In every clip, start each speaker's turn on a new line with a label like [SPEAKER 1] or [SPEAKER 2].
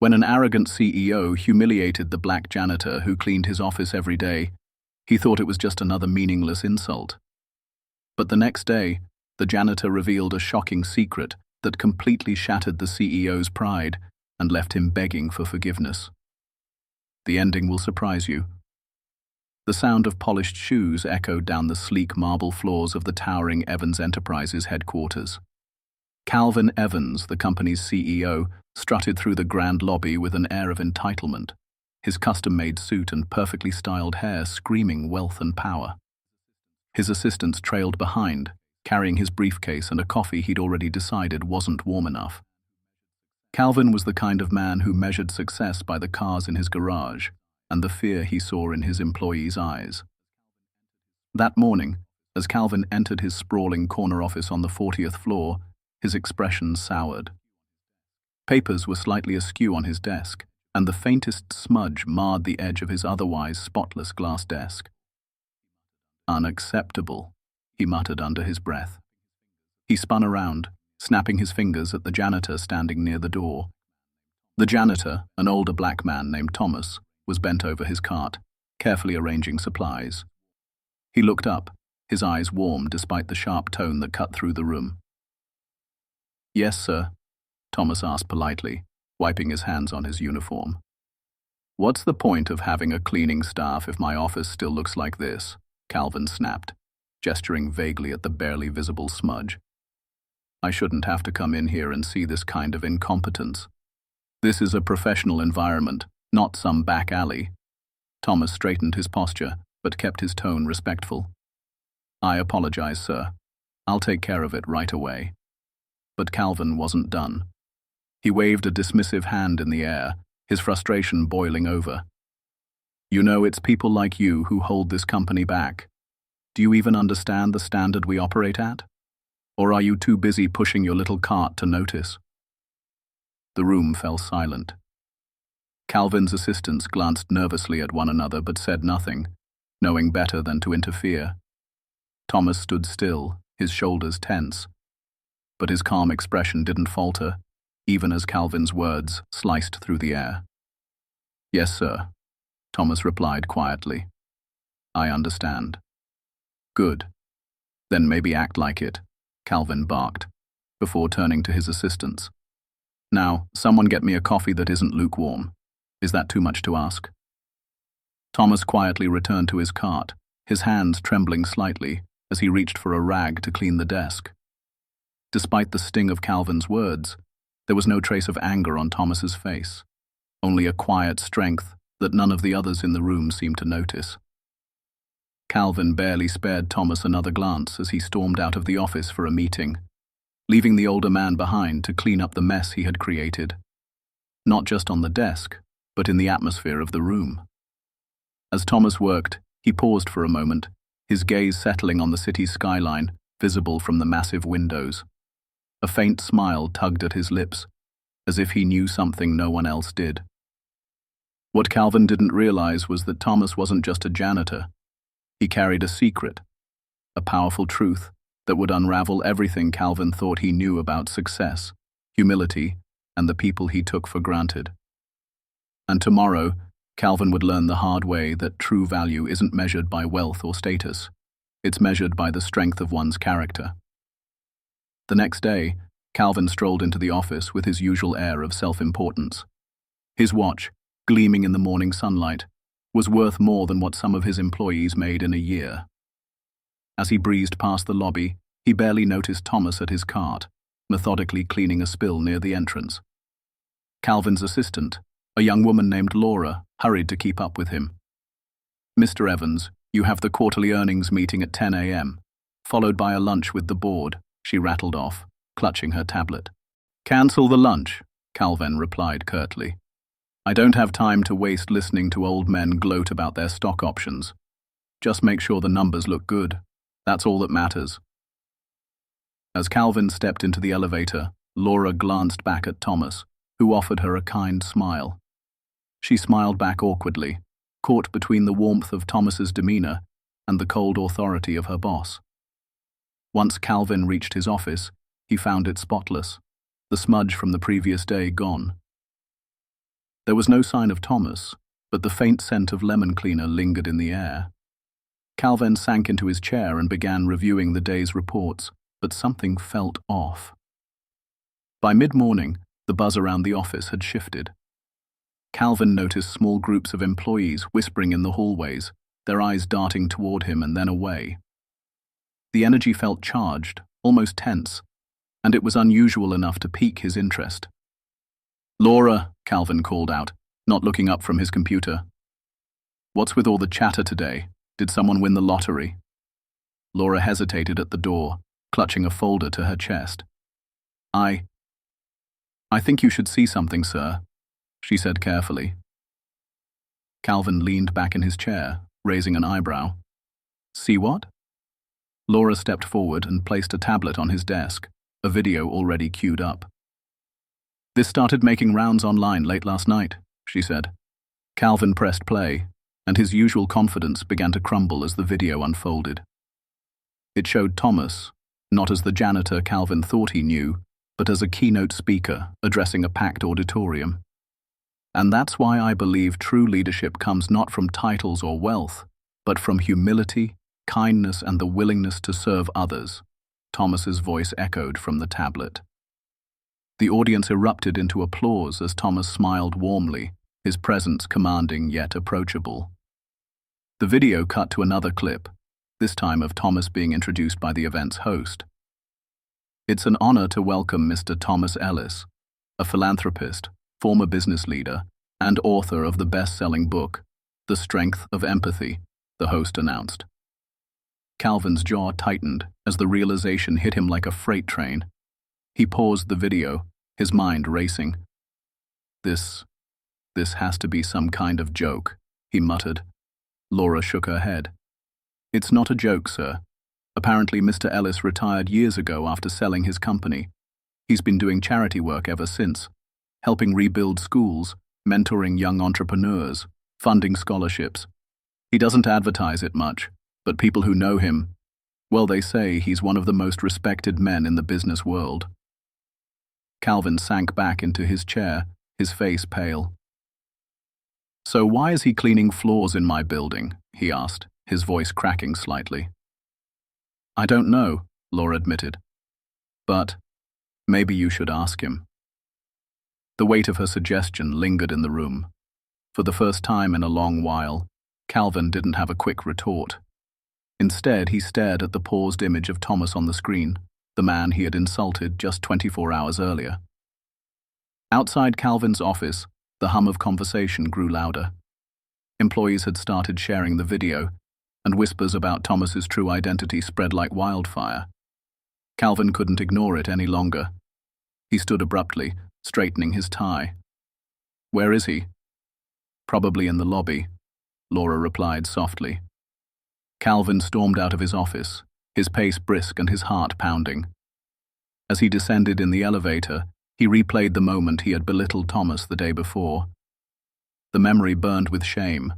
[SPEAKER 1] When an arrogant CEO humiliated the black janitor who cleaned his office every day, he thought it was just another meaningless insult. But the next day, the janitor revealed a shocking secret that completely shattered the CEO's pride and left him begging for forgiveness. The ending will surprise you. The sound of polished shoes echoed down the sleek marble floors of the towering Evans Enterprises headquarters. Calvin Evans, the company's CEO, strutted through the grand lobby with an air of entitlement, his custom-made suit and perfectly styled hair screaming wealth and power. His assistants trailed behind, carrying his briefcase and a coffee he'd already decided wasn't warm enough. Calvin was the kind of man who measured success by the cars in his garage and the fear he saw in his employees' eyes. That morning, as Calvin entered his sprawling corner office on the 40th floor, his expression soured. Papers were slightly askew on his desk, and the faintest smudge marred the edge of his otherwise spotless glass desk. "Unacceptable," he muttered under his breath. He spun around, snapping his fingers at the janitor standing near the door. The janitor, an older black man named Thomas, was bent over his cart, carefully arranging supplies. He looked up, his eyes warm despite the sharp tone that cut through the room. "Yes, sir," Thomas asked politely, wiping his hands on his uniform. "What's the point of having a cleaning staff if my office still looks like this?" Calvin snapped, gesturing vaguely at the barely visible smudge. "I shouldn't have to come in here and see this kind of incompetence. This is a professional environment, not some back alley." Thomas straightened his posture, but kept his tone respectful. "I apologize, sir. I'll take care of it right away." But Calvin wasn't done. He waved a dismissive hand in the air, his frustration boiling over. "You know, it's people like you who hold this company back. Do you even understand the standard we operate at? Or are you too busy pushing your little cart to notice?" The room fell silent. Calvin's assistants glanced nervously at one another but said nothing, knowing better than to interfere. Thomas stood still, his shoulders tense. But his calm expression didn't falter, even as Calvin's words sliced through the air. "Yes, sir," Thomas replied quietly. "I understand." "Good. Then maybe act like it," Calvin barked, before turning to his assistants. "Now, someone get me a coffee that isn't lukewarm. Is that too much to ask?" Thomas quietly returned to his cart, his hands trembling slightly as he reached for a rag to clean the desk. Despite the sting of Calvin's words, there was no trace of anger on Thomas's face, only a quiet strength that none of the others in the room seemed to notice. Calvin barely spared Thomas another glance as he stormed out of the office for a meeting, leaving the older man behind to clean up the mess he had created, not just on the desk, but in the atmosphere of the room. As Thomas worked, he paused for a moment, his gaze settling on the city's skyline, visible from the massive windows. A faint smile tugged at his lips, as if he knew something no one else did. What Calvin didn't realize was that Thomas wasn't just a janitor. He carried a secret, a powerful truth that would unravel everything Calvin thought he knew about success, humility, and the people he took for granted. And tomorrow, Calvin would learn the hard way that true value isn't measured by wealth or status. It's measured by the strength of one's character. The next day, Calvin strolled into the office with his usual air of self-importance. His watch, gleaming in the morning sunlight, was worth more than what some of his employees made in a year. As he breezed past the lobby, he barely noticed Thomas at his cart, methodically cleaning a spill near the entrance. Calvin's assistant, a young woman named Laura, hurried to keep up with him. "Mr. Evans, you have the quarterly earnings meeting at 10 a.m., followed by a lunch with the board," she rattled off, clutching her tablet. "Cancel the lunch," Calvin replied curtly. "I don't have time to waste listening to old men gloat about their stock options. Just make sure the numbers look good. That's all that matters." As Calvin stepped into the elevator, Laura glanced back at Thomas, who offered her a kind smile. She smiled back awkwardly, caught between the warmth of Thomas's demeanor and the cold authority of her boss. Once Calvin reached his office, he found it spotless, the smudge from the previous day gone. There was no sign of Thomas, but the faint scent of lemon cleaner lingered in the air. Calvin sank into his chair and began reviewing the day's reports, but something felt off. By mid-morning, the buzz around the office had shifted. Calvin noticed small groups of employees whispering in the hallways, their eyes darting toward him and then away. The energy felt charged, almost tense, and it was unusual enough to pique his interest. "Laura," Calvin called out, not looking up from his computer. "What's with all the chatter today? Did someone win the lottery?" Laura hesitated at the door, clutching a folder to her chest. I think you should see something, sir," she said carefully. Calvin leaned back in his chair, raising an eyebrow. "See what?" Laura stepped forward and placed a tablet on his desk, a video already queued up. "This started making rounds online late last night," she said. Calvin pressed play, and his usual confidence began to crumble as the video unfolded. It showed Thomas, not as the janitor Calvin thought he knew, but as a keynote speaker addressing a packed auditorium. "And that's why I believe true leadership comes not from titles or wealth, but from humility, kindness, and the willingness to serve others," Thomas's voice echoed from the tablet. The audience erupted into applause as Thomas smiled warmly, his presence commanding yet approachable. The video cut to another clip, this time of Thomas being introduced by the event's host. "It's an honor to welcome Mr. Thomas Ellis, a philanthropist, former business leader, and author of the best-selling book, The Strength of Empathy," the host announced. Calvin's jaw tightened as the realization hit him like a freight train. He paused the video, his mind racing. This has to be some kind of joke," he muttered. Laura shook her head. "It's not a joke, sir. Apparently Mr. Ellis retired years ago after selling his company. He's been doing charity work ever since, helping rebuild schools, mentoring young entrepreneurs, funding scholarships. He doesn't advertise it much, but people who know him, well, they say he's one of the most respected men in the business world." Calvin sank back into his chair, his face pale. "So why is he cleaning floors in my building?" he asked, his voice cracking slightly. "I don't know," Laura admitted. "But maybe you should ask him." The weight of her suggestion lingered in the room. For the first time in a long while, Calvin didn't have a quick retort. Instead, he stared at the paused image of Thomas on the screen, the man he had insulted just 24 hours earlier. Outside Calvin's office, the hum of conversation grew louder. Employees had started sharing the video, and whispers about Thomas's true identity spread like wildfire. Calvin couldn't ignore it any longer. He stood abruptly, straightening his tie. "Where is he?" "Probably in the lobby," Laura replied softly. Calvin stormed out of his office, his pace brisk and his heart pounding. As he descended in the elevator, he replayed the moment he had belittled Thomas the day before. The memory burned with shame.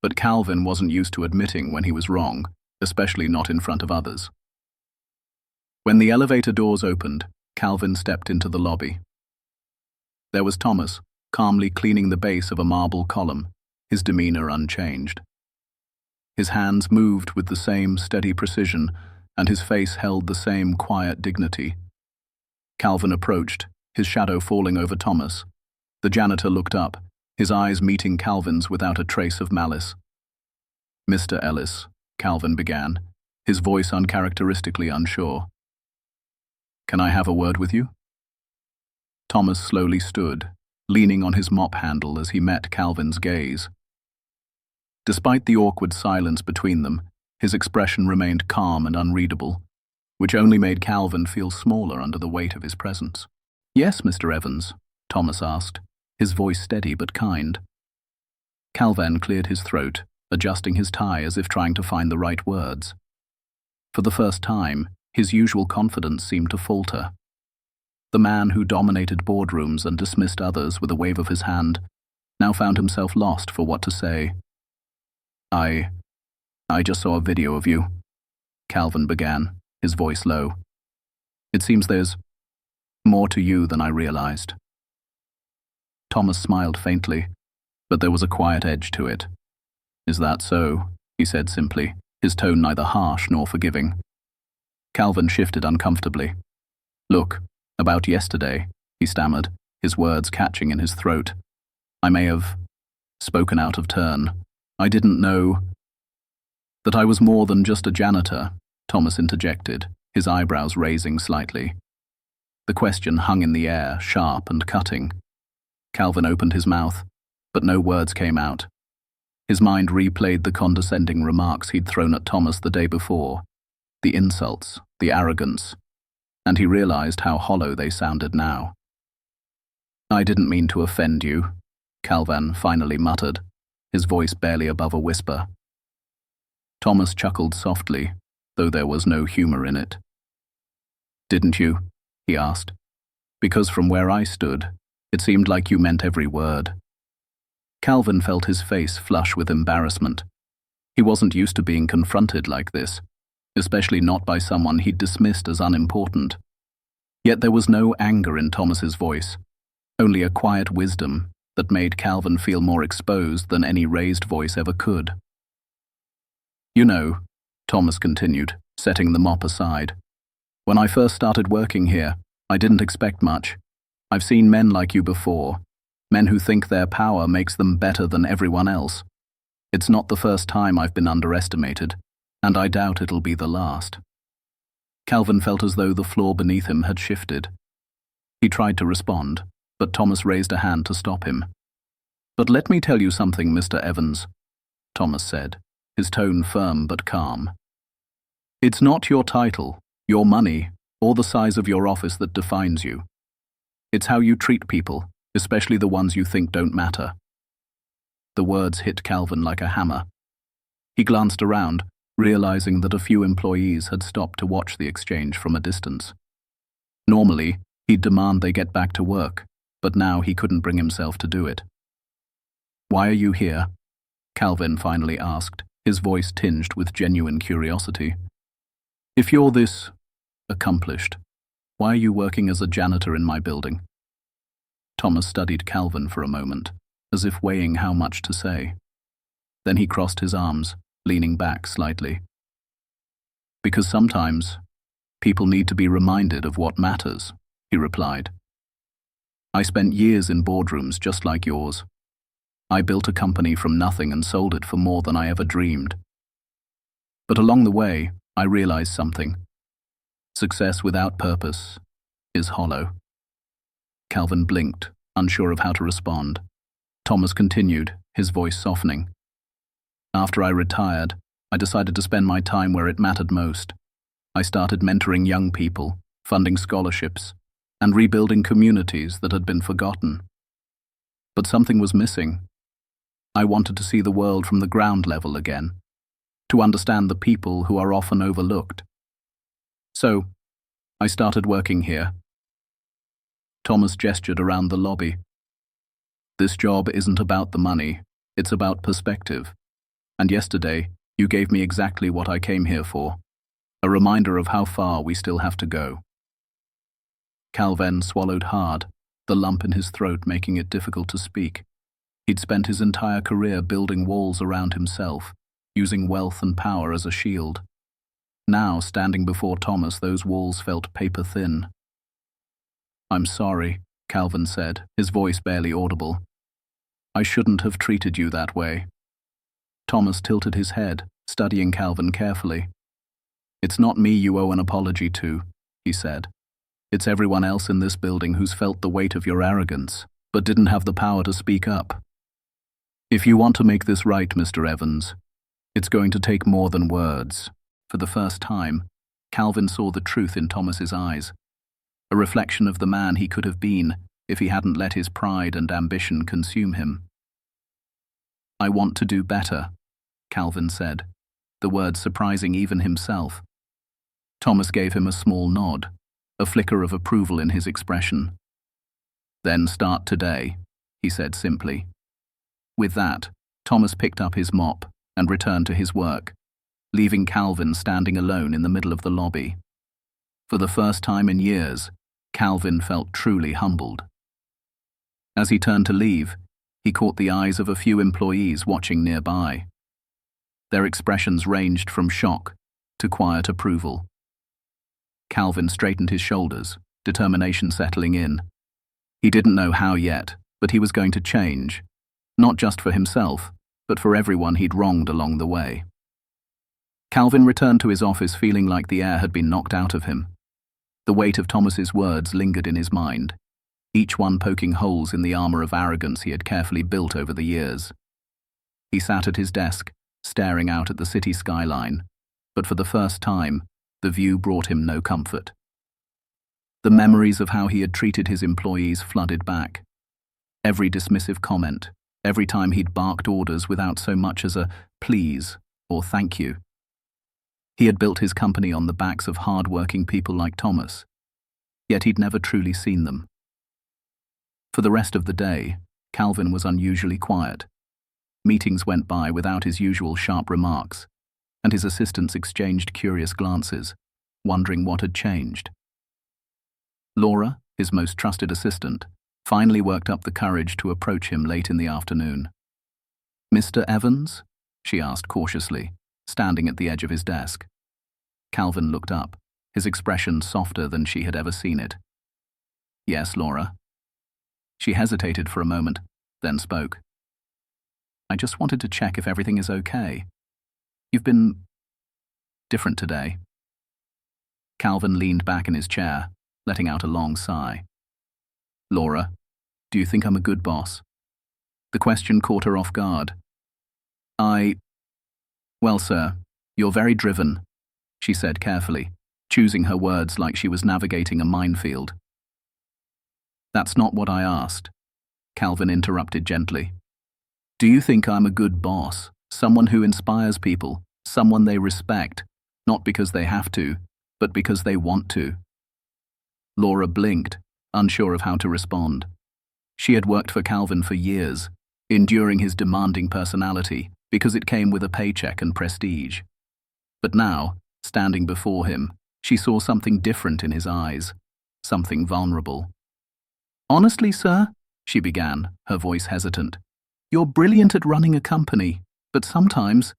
[SPEAKER 1] But Calvin wasn't used to admitting when he was wrong, especially not in front of others. When the elevator doors opened, Calvin stepped into the lobby. There was Thomas, calmly cleaning the base of a marble column, his demeanor unchanged. His hands moved with the same steady precision, and his face held the same quiet dignity. Calvin approached, his shadow falling over Thomas. The janitor looked up, his eyes meeting Calvin's without a trace of malice. "Mr. Ellis," Calvin began, his voice uncharacteristically unsure. "Can I have a word with you?" Thomas slowly stood, leaning on his mop handle as he met Calvin's gaze. Despite the awkward silence between them, his expression remained calm and unreadable, which only made Calvin feel smaller under the weight of his presence. "Yes, Mr. Evans," Thomas asked, his voice steady but kind. Calvin cleared his throat, adjusting his tie as if trying to find the right words. For the first time, his usual confidence seemed to falter. The man who dominated boardrooms and dismissed others with a wave of his hand now found himself lost for what to say. I just saw a video of you," Calvin began, his voice low. "It seems there's more to you than I realized." Thomas smiled faintly, but there was a quiet edge to it. "Is that so?" he said simply, his tone neither harsh nor forgiving. Calvin shifted uncomfortably. "Look, about yesterday," he stammered, his words catching in his throat. "I may have spoken out of turn. I didn't know—" "That I was more than just a janitor," Thomas interjected, his eyebrows raising slightly. The question hung in the air, sharp and cutting. Calvin opened his mouth, but no words came out. His mind replayed the condescending remarks he'd thrown at Thomas the day before, the insults, the arrogance, and he realized how hollow they sounded now. "I didn't mean to offend you," Calvin finally muttered, his voice barely above a whisper. Thomas chuckled softly, though there was no humor in it. "Didn't you?" he asked. "Because from where I stood, it seemed like you meant every word." Calvin felt his face flush with embarrassment. He wasn't used to being confronted like this, especially not by someone he'd dismissed as unimportant. Yet there was no anger in Thomas's voice, only a quiet wisdom that made Calvin feel more exposed than any raised voice ever could. "You know," Thomas continued, setting the mop aside, "when I first started working here, I didn't expect much. I've seen men like you before, men who think their power makes them better than everyone else. It's not the first time I've been underestimated, and I doubt it'll be the last." Calvin felt as though the floor beneath him had shifted. He tried to respond, but Thomas raised a hand to stop him. "But let me tell you something, Mr. Evans," Thomas said, his tone firm but calm. "It's not your title, your money, or the size of your office that defines you. It's how you treat people, especially the ones you think don't matter." The words hit Calvin like a hammer. He glanced around, realizing that a few employees had stopped to watch the exchange from a distance. Normally, he'd demand they get back to work, but now he couldn't bring himself to do it. "Why are you here?" Calvin finally asked, his voice tinged with genuine curiosity. "If you're this accomplished, why are you working as a janitor in my building?" Thomas studied Calvin for a moment, as if weighing how much to say. Then he crossed his arms, leaning back slightly. "Because sometimes people need to be reminded of what matters," he replied. "I spent years in boardrooms just like yours. I built a company from nothing and sold it for more than I ever dreamed. But along the way, I realized something. Success without purpose is hollow." Calvin blinked, unsure of how to respond. Thomas continued, his voice softening. "After I retired, I decided to spend my time where it mattered most. I started mentoring young people, funding scholarships, and rebuilding communities that had been forgotten. But something was missing. I wanted to see the world from the ground level again, to understand the people who are often overlooked. So, I started working here." Thomas gestured around the lobby. "This job isn't about the money, it's about perspective. And yesterday, you gave me exactly what I came here for, a reminder of how far we still have to go." Calvin swallowed hard, the lump in his throat making it difficult to speak. He'd spent his entire career building walls around himself, using wealth and power as a shield. Now, standing before Thomas, those walls felt paper-thin. "I'm sorry," Calvin said, his voice barely audible. "I shouldn't have treated you that way." Thomas tilted his head, studying Calvin carefully. "It's not me you owe an apology to," he said. "It's everyone else in this building who's felt the weight of your arrogance, but didn't have the power to speak up. If you want to make this right, Mr. Evans, it's going to take more than words." For the first time, Calvin saw the truth in Thomas's eyes, a reflection of the man he could have been if he hadn't let his pride and ambition consume him. "I want to do better," Calvin said, the words surprising even himself. Thomas gave him a small nod, a flicker of approval in his expression. "Then start today," he said simply. With that, Thomas picked up his mop and returned to his work, leaving Calvin standing alone in the middle of the lobby. For the first time in years, Calvin felt truly humbled. As he turned to leave, he caught the eyes of a few employees watching nearby. Their expressions ranged from shock to quiet approval. Calvin straightened his shoulders, determination settling in. He didn't know how yet, but he was going to change, not just for himself, but for everyone he'd wronged along the way. Calvin returned to his office feeling like the air had been knocked out of him. The weight of Thomas's words lingered in his mind, each one poking holes in the armor of arrogance he had carefully built over the years. He sat at his desk, staring out at the city skyline, but for the first time, the view brought him no comfort. The memories of how he had treated his employees flooded back. Every dismissive comment, every time he'd barked orders without so much as a please or thank you. He had built his company on the backs of hard-working people like Thomas, yet he'd never truly seen them. For the rest of the day, Calvin was unusually quiet. Meetings went by without his usual sharp remarks, and his assistants exchanged curious glances, wondering what had changed. Laura, his most trusted assistant, finally worked up the courage to approach him late in the afternoon. "Mr. Evans?" she asked cautiously, standing at the edge of his desk. Calvin looked up, his expression softer than she had ever seen it. "Yes, Laura." She hesitated for a moment, then spoke. "I just wanted to check if everything is okay. You've been different today." Calvin leaned back in his chair, letting out a long sigh. "Laura, do you think I'm a good boss?" The question caught her off guard. Well, sir, you're very driven," she said carefully, choosing her words like she was navigating a minefield. "That's not what I asked," Calvin interrupted gently. "Do you think I'm a good boss, someone who inspires people, someone they respect, not because they have to, but because they want to?" Laura blinked, unsure of how to respond. She had worked for Calvin for years, enduring his demanding personality because it came with a paycheck and prestige. But now, standing before him, she saw something different in his eyes, something vulnerable. "Honestly, sir," she began, her voice hesitant, "you're brilliant at running a company, but sometimes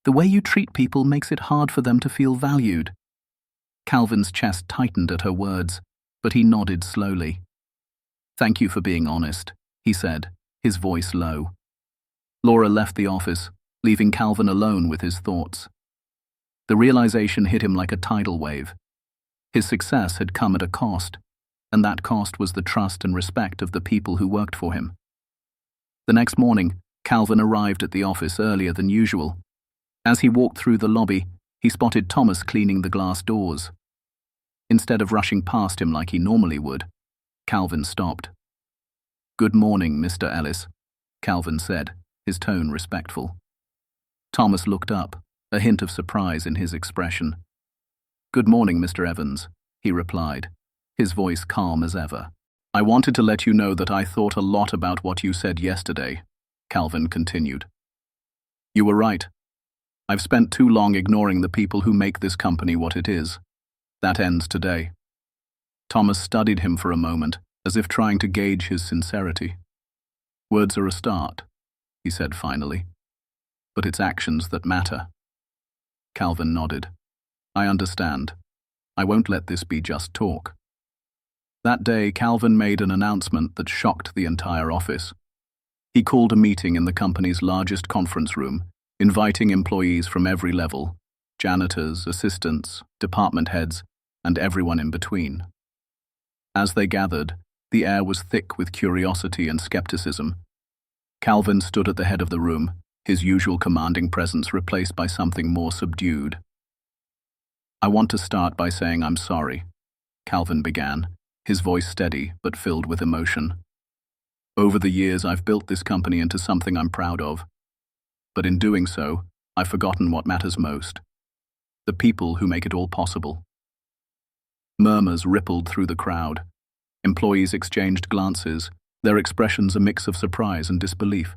[SPEAKER 1] the way you treat people makes it hard for them to feel valued." Calvin's chest tightened at her words, but he nodded slowly. "Thank you for being honest," he said, his voice low. Laura left the office, leaving Calvin alone with his thoughts. The realization hit him like a tidal wave. His success had come at a cost, and that cost was the trust and respect of the people who worked for him. The next morning, Calvin arrived at the office earlier than usual. As he walked through the lobby, he spotted Thomas cleaning the glass doors. Instead of rushing past him like he normally would, Calvin stopped. "Good morning, Mr. Ellis," Calvin said, his tone respectful. Thomas looked up, a hint of surprise in his expression. "Good morning, Mr. Evans," he replied, his voice calm as ever. "I wanted to let you know that I thought a lot about what you said yesterday," Calvin continued. "You were right. I've spent too long ignoring the people who make this company what it is. That ends today." Thomas studied him for a moment, as if trying to gauge his sincerity. "Words are a start," he said finally, "but it's actions that matter." Calvin nodded. "I understand. I won't let this be just talk." That day, Calvin made an announcement that shocked the entire office. He called a meeting in the company's largest conference room, inviting employees from every level, janitors, assistants, department heads, and everyone in between. As they gathered, the air was thick with curiosity and skepticism. Calvin stood at the head of the room, his usual commanding presence replaced by something more subdued. "I want to start by saying I'm sorry," Calvin began, his voice steady but filled with emotion. "Over the years, I've built this company into something I'm proud of. But in doing so, I've forgotten what matters most: the people who make it all possible." Murmurs rippled through the crowd. Employees exchanged glances, their expressions a mix of surprise and disbelief.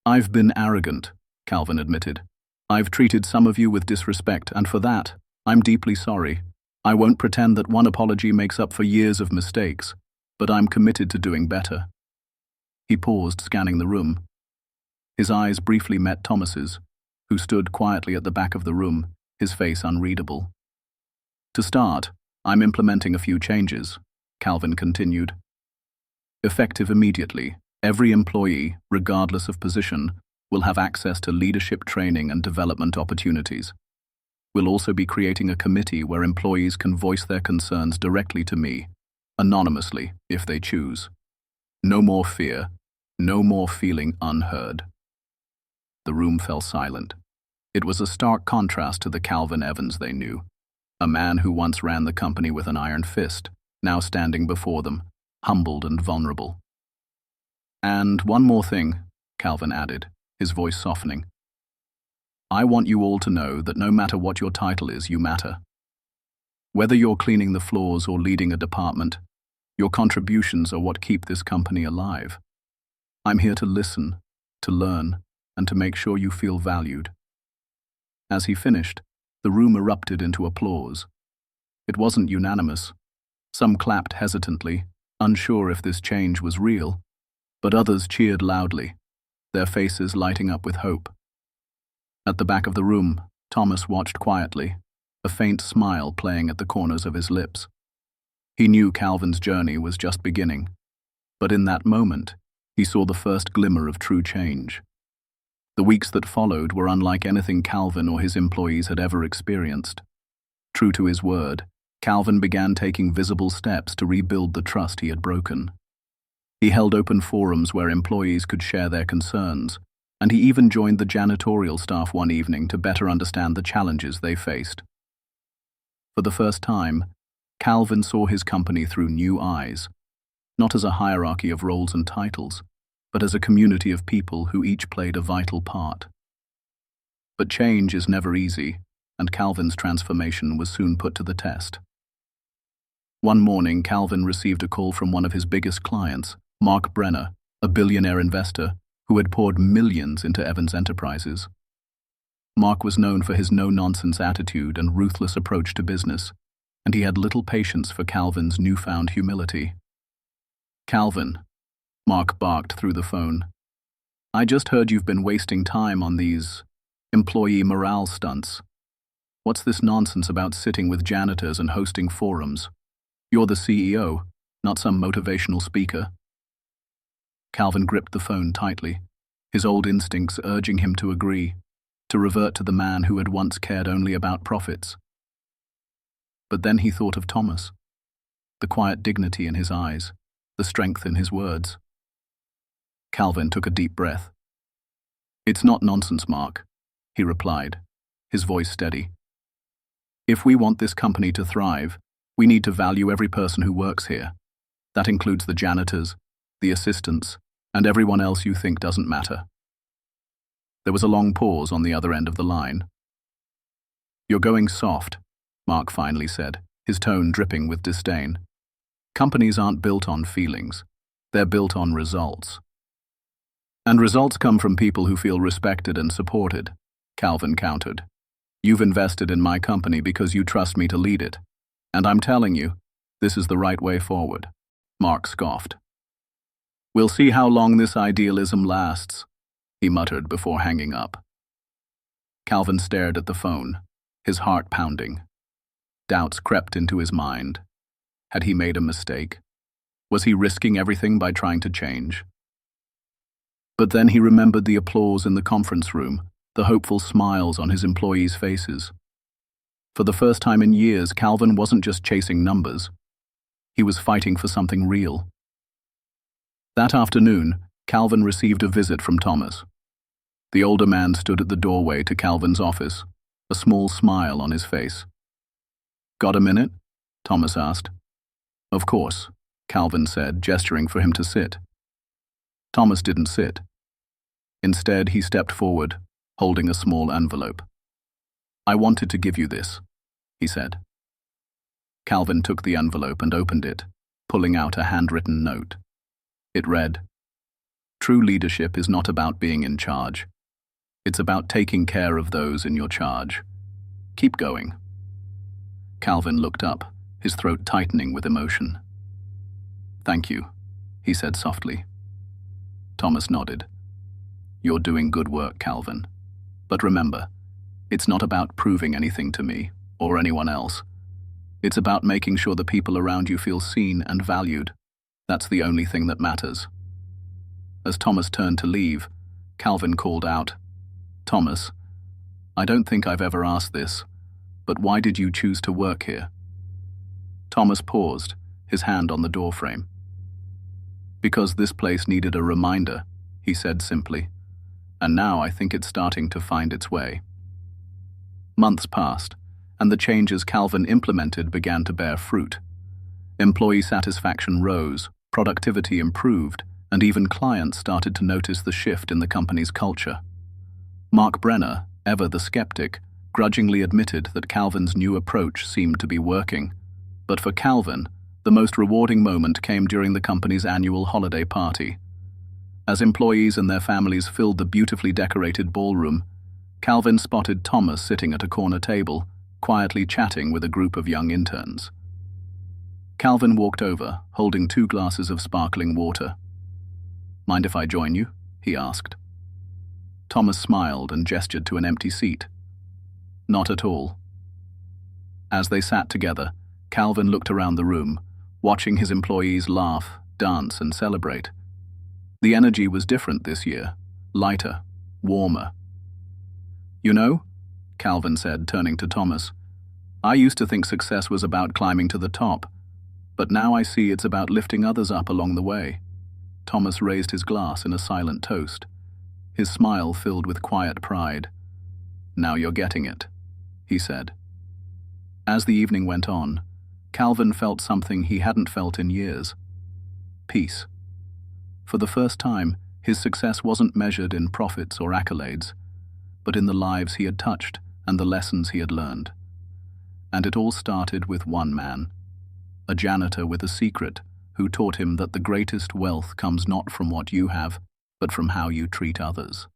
[SPEAKER 1] "I've been arrogant," Calvin admitted. "I've treated some of you with disrespect, and for that, I'm deeply sorry. I won't pretend that one apology makes up for years of mistakes, but I'm committed to doing better." He paused, scanning the room. His eyes briefly met Thomas's, who stood quietly at the back of the room, his face unreadable. To start, I'm implementing a few changes, Calvin continued. Effective immediately, every employee, regardless of position, will have access to leadership training and development opportunities. We'll also be creating a committee where employees can voice their concerns directly to me, anonymously, if they choose. No more fear, no more feeling unheard. The room fell silent. It was a stark contrast to the Calvin Evans they knew, a man who once ran the company with an iron fist, now standing before them, humbled and vulnerable. And one more thing, Calvin added, his voice softening. I want you all to know that no matter what your title is, you matter. Whether you're cleaning the floors or leading a department, your contributions are what keep this company alive. I'm here to listen, to learn, and to make sure you feel valued. As he finished, the room erupted into applause. It wasn't unanimous. Some clapped hesitantly, unsure if this change was real, but others cheered loudly, their faces lighting up with hope. At the back of the room, Thomas watched quietly, a faint smile playing at the corners of his lips. He knew Calvin's journey was just beginning, but in that moment, he saw the first glimmer of true change. The weeks that followed were unlike anything Calvin or his employees had ever experienced. True to his word, Calvin began taking visible steps to rebuild the trust he had broken. He held open forums where employees could share their concerns, and he even joined the janitorial staff one evening to better understand the challenges they faced. For the first time, Calvin saw his company through new eyes, not as a hierarchy of roles and titles, but as a community of people who each played a vital part. But change is never easy, and Calvin's transformation was soon put to the test. One morning, Calvin received a call from one of his biggest clients, Mark Brenner, a billionaire investor who had poured millions into Evans Enterprises. Mark was known for his no-nonsense attitude and ruthless approach to business, and he had little patience for Calvin's newfound humility. Calvin, Mark barked through the phone. I just heard you've been wasting time on these employee morale stunts. What's this nonsense about sitting with janitors and hosting forums? You're the CEO, not some motivational speaker. Calvin gripped the phone tightly, his old instincts urging him to agree, to revert to the man who had once cared only about profits. But then he thought of Thomas, the quiet dignity in his eyes, the strength in his words. Calvin took a deep breath. It's not nonsense, Mark, he replied, his voice steady. If we want this company to thrive, we need to value every person who works here. That includes the janitors, the assistants, and everyone else you think doesn't matter. There was a long pause on the other end of the line. You're going soft, Mark finally said, his tone dripping with disdain. Companies aren't built on feelings. They're built on results. And results come from people who feel respected and supported, Calvin countered. You've invested in my company because you trust me to lead it. And I'm telling you, this is the right way forward, Mark scoffed. We'll see how long this idealism lasts, he muttered before hanging up. Calvin stared at the phone, his heart pounding. Doubts crept into his mind. Had he made a mistake? Was he risking everything by trying to change? But then he remembered the applause in the conference room, the hopeful smiles on his employees' faces. For the first time in years, Calvin wasn't just chasing numbers. He was fighting for something real. That afternoon, Calvin received a visit from Thomas. The older man stood at the doorway to Calvin's office, a small smile on his face. Got a minute? Thomas asked. Of course, Calvin said, gesturing for him to sit. Thomas didn't sit. Instead, he stepped forward, holding a small envelope. I wanted to give you this, he said. Calvin took the envelope and opened it, pulling out a handwritten note. It read, True leadership is not about being in charge. It's about taking care of those in your charge. Keep going. Calvin looked up, his throat tightening with emotion. Thank you, he said softly. Thomas nodded. You're doing good work, Calvin. But remember, it's not about proving anything to me or anyone else. It's about making sure the people around you feel seen and valued. That's the only thing that matters. As Thomas turned to leave, Calvin called out, Thomas, I don't think I've ever asked this, but why did you choose to work here? Thomas paused, his hand on the doorframe. Because this place needed a reminder, he said simply, and now I think it's starting to find its way. Months passed, and the changes Calvin implemented began to bear fruit. Employee satisfaction rose, productivity improved, and even clients started to notice the shift in the company's culture. Mark Brenner, ever the skeptic, grudgingly admitted that Calvin's new approach seemed to be working. But for Calvin, the most rewarding moment came during the company's annual holiday party. As employees and their families filled the beautifully decorated ballroom, Calvin spotted Thomas sitting at a corner table, quietly chatting with a group of young interns. Calvin walked over, holding 2 glasses of sparkling water. Mind if I join you? He asked. Thomas smiled and gestured to an empty seat. Not at all. As they sat together, Calvin looked around the room, watching his employees laugh, dance, and celebrate. The energy was different this year, lighter, warmer. You know, Calvin said, turning to Thomas, I used to think success was about climbing to the top, but now I see it's about lifting others up along the way. Thomas raised his glass in a silent toast. His smile filled with quiet pride. Now you're getting it, he said. As the evening went on, Calvin felt something he hadn't felt in years. Peace. For the first time, his success wasn't measured in profits or accolades, but in the lives he had touched and the lessons he had learned. And it all started with one man, a janitor with a secret, who taught him that the greatest wealth comes not from what you have, but from how you treat others.